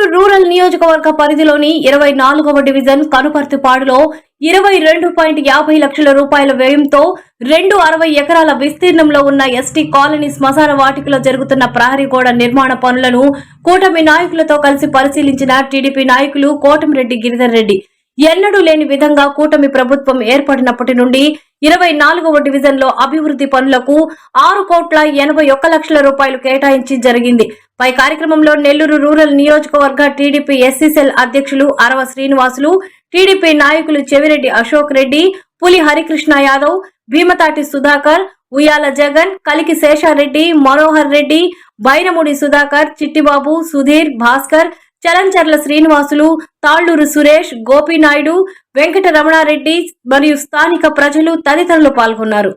Nellore rural నియోజకవర్గ పరిధిలోని 24వ division కనుపర్తిపాడులో 22.50 లక్షల రూపాయల వ్యయంతో 260 ఎకరాల విస్తీర్ణంలో ఉన్న ఎస్టీ కాలనీ శ్మశాన వాటికలో జరుగుతున్న ప్రహరీ గోడ నిర్మాణ పనులను కూటమి నాయకులతో కలిసి పరిశీలించిన టీడీపీ నాయకులు కోటమిరెడ్డి గిరిధర్ రెడ్డి ఎన్నడూ లేని విధంగా కూటమి ప్రభుత్వం ఏర్పడినప్పటి నుండి 24వ డివిజన్ లో అభివృద్ధి పనులకు 6,81 లక్షల రూపాయలు కేటాయించి జరిగింది. పై కార్యక్రమంలో నెల్లూరు రూరల్ నియోజకవర్గ టీడీపీ ఎస్సీ సెల్ అధ్యక్షులు అరవ శ్రీనివాసులు, టీడీపీ నాయకులు చెవిరెడ్డి అశోక్ రెడ్డి, పులి హరికృష్ణ యాదవ్, భీమతాటి సుధాకర్, ఉయ్యాల జగన్, కలికి శేషారెడ్డి, మనోహర్ రెడ్డి, బైనముడి సుధాకర్, చిట్టిబాబు, సుధీర్, భాస్కర్, చలంచర్ల శ్రీనివాసులు, తాళ్లూరు సురేష్, గోపీనాయుడు, వెంకట రమణారెడ్డి మరియు స్థానిక ప్రజలు తదితరులు పాల్గొన్నారు.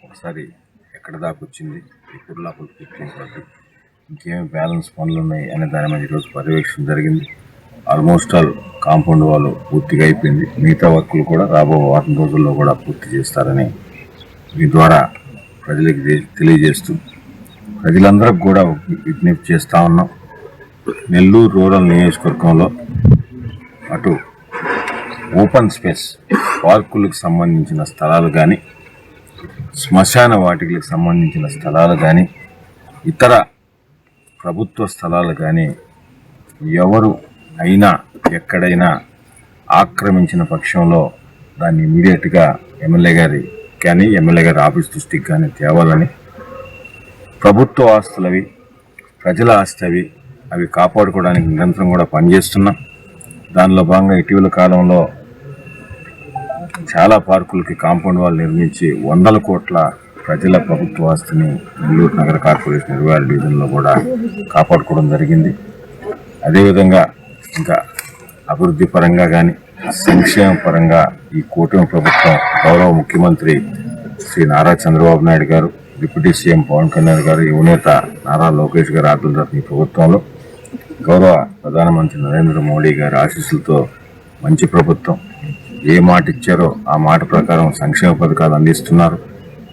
ఒకసారి ఎక్కడ దాకా వచ్చింది, ఇప్పుడు లోపల ఇంకేమి బ్యాలెన్స్ పనులు ఉన్నాయి అనే దాని మీద ఈరోజు పర్యవేక్షణ జరిగింది. ఆల్మోస్ట్ ఆల్ కాంపౌండ్ వాళ్ళు పూర్తిగా అయిపోయింది. మిగతా వర్కులు కూడా రాబో వారం రోజుల్లో కూడా పూర్తి చేస్తారని మీ ద్వారా ప్రజలకు తెలియజేస్తూ ప్రజలందరికి కూడా విజ్ఞప్తి చేస్తూ ఉన్నాం. నెల్లూరు రూరల్ నియోజకవర్గంలో అటు ఓపెన్ స్పేస్ పార్కులకు సంబంధించిన స్థలాలు కానీ, శ్మశాన వాటికలకు సంబంధించిన స్థలాలు కానీ, ఇతర ప్రభుత్వ స్థలాలు కానీ ఎవరు అయినా ఎక్కడైనా ఆక్రమించిన పక్షంలో దాన్ని ఇమీడియట్గా ఎమ్మెల్యే గారి కానీ ఎమ్మెల్యే గారి ఆఫీస్ దృష్టికి కానీ తేవాలని, ప్రభుత్వ ఆస్తులు అవి, ప్రజల ఆస్తి అవి కాపాడుకోవడానికి నిరంతరం కూడా పనిచేస్తున్నాం. దానిలో భాగంగా ఇటీవల కాలంలో చాలా పార్కులకి కాంపౌండ్ వాళ్ళు నిర్మించి 100 కోట్ల ప్రజల ప్రభుత్వ ఆస్తిని నెల్లూరు నగర కార్పొరేషన్ 26 డివిజన్లో కూడా కాపాడుకోవడం జరిగింది. అదేవిధంగా ఇంకా అభివృద్ధి పరంగా కానీ, సంక్షేమ పరంగా ఈ కూటమి ప్రభుత్వం గౌరవ ముఖ్యమంత్రి శ్రీ నారా చంద్రబాబు నాయుడు గారు, డిప్యూటీ సీఎం పవన్ కళ్యాణ్ గారు, యువనేత నారా లోకేష్ గారు ఆధ్వర్యంలో ఈ ప్రభుత్వంలో గౌరవ ప్రధానమంత్రి నరేంద్ర మోడీ గారి ఆశీస్సులతో మంచి ప్రభుత్వం ఏ మాట ఇచ్చారో ఆ మాట ప్రకారం సంక్షేమ పథకాలు అందిస్తున్నారు.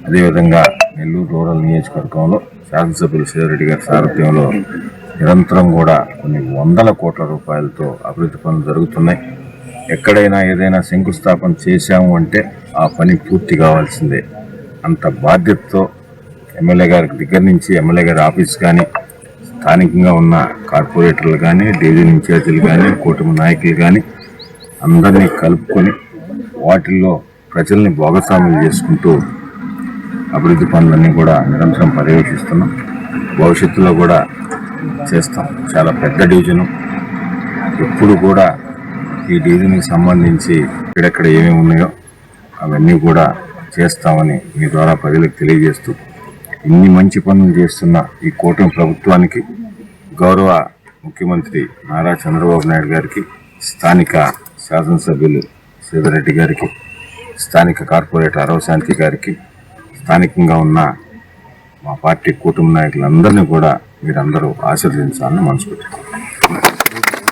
అదేవిధంగా నెల్లూరు రూరల్ నియోజకవర్గంలో శాసనసభ్యులు శ్రీరెడ్డి గారి సారథ్యంలో నిరంతరం కూడా కొన్ని 100 కోట్ల రూపాయలతో అభివృద్ధి పనులు జరుగుతున్నాయి. ఎక్కడైనా ఏదైనా శంకుస్థాపన చేశాము అంటే ఆ పని పూర్తి కావాల్సిందే. అంత బాధ్యతతో ఎమ్మెల్యే గారి దగ్గర నుంచి ఎమ్మెల్యే గారి ఆఫీస్ కానీ, స్థానికంగా ఉన్న కార్పొరేటర్లు కానీ, డివిజన్ ఇన్ఛార్జీలు కానీ, కూటమి నాయకులు కానీ అందరినీ కలుపుకొని వాటిల్లో ప్రజల్ని భాగస్వామ్యం చేసుకుంటూ అభివృద్ధి పనులన్నీ కూడా నిరంతరం పర్యవేక్షిస్తున్నాం. భవిష్యత్తులో కూడా చేస్తాం. చాలా పెద్ద డివిజను. ఎప్పుడు కూడా ఈ డివిజన్కి సంబంధించి ఎక్కడెక్కడ ఏమేమి ఉన్నాయో అవన్నీ కూడా చేస్తామని మీ ద్వారా ప్రజలకు తెలియజేస్తూ, ఇన్ని మంచి పనులు చేస్తున్న ఈ కూటమి ప్రభుత్వానికి, గౌరవ ముఖ్యమంత్రి నారా చంద్రబాబు నాయుడు గారికి, స్థానిక శాసనసభ్యులు శ్రీధర్రెడ్డి గారికి, స్థానిక కార్పొరేటర్ అరవశాంతి గారికి, స్థానికంగా ఉన్న మా పార్టీ కూటమి నాయకులందరినీ కూడా మీరందరూ ఆశీర్వదించాలని మనస్ఫూర్తిగా